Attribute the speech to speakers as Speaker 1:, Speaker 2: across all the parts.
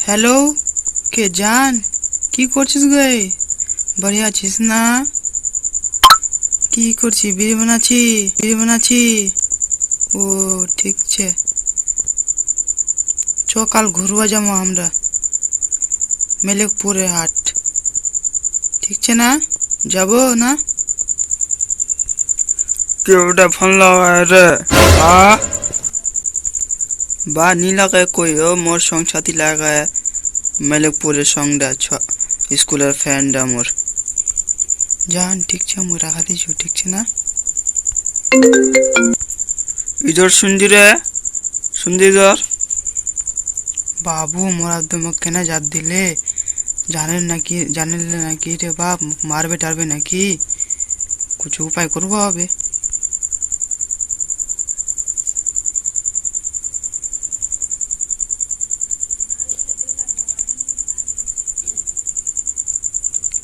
Speaker 1: Hello, কে জান? কি করছিস গে? बढ़िया আছিস না? কি করছি? বিড়ি বানাচ্ছি। ও ঠিক আছে, চ কাল ঘুরবা যাবো আমরা মেলেকপুরে হাট। ঠিক আছে না? যাবো না?
Speaker 2: केवटा फोन लगाए रे हाँ
Speaker 1: বা नी लगाए कोई हो मोर संग साथी लगाए মেলেকপুরের সংডা স্কুলের ফ্রেন্ডা মোর জান। ঠিক আছে, মুই রাখা দিছু। ঠিক আছে না?
Speaker 2: इधर सुन रे सुन इधर
Speaker 1: বাবু মোর একদম কেন জাত দিলে? জানিলে নাকি রে বাপ? মারবে টারবে নাকি? কিছু উপায় করবো হবে।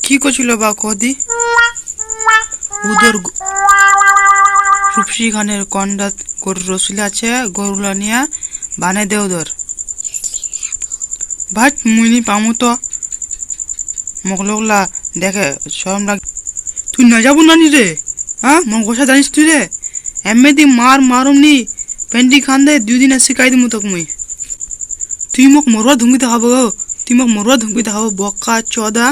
Speaker 1: কি করছিল বা কদি? উদর রূপসী খানের কন্ডা গরুর রসুল আছে, গরুলা নিয়ে বানাই দে উদর। ভাট মুইনি পামু তো মকলকলা দেখে শরম লাগ। তুই না যাবো নানি রে? হ্যাঁ, মন গোসা জানিস তুই রে? এমনি মারুম নি পেন্টি খান দে 2 দিন শিখাই দিমু তোকে মুই। তুই মোক মরুয়া ধুমকি দেখাবো বকা চোদা।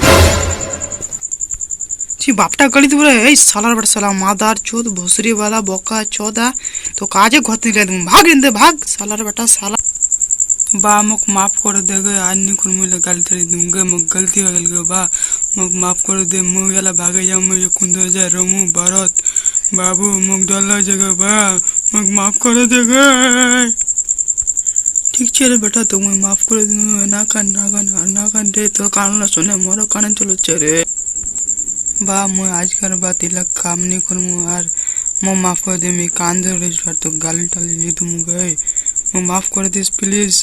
Speaker 1: বাপটা গালি দিব রে। এই সালার বাট সালা মাদার চোদ ভুসরি वाला বকা চোদা, তো কাজে ঘর থেকে ভাগ এনতে ভাগ সালার বেটা সালা। বা মোক মাফ করে দে গে, आज नहीं कर मुझे गाली ताली दूंगे, মোক गलती हो गल गे बा, মোক माफ कर दे। मुझे वाला भागे जा मुझे कुंदर जा रमू भारत बाबू, মোক डर लग जगह बा, মোক माफ कर दे गे। ठीक है रे बेटा, तो मैं माफ कर दूं। ना कान दे तो कान ना सुने मोरो कान चलो रे বা মই আজকাল বা তিলক কাম নি করমু, আর মো মাফ করে দে। আমি কান ধরে তো গালি টালি নি তুমি গে, মো মাফ করে দিস প্লিজ।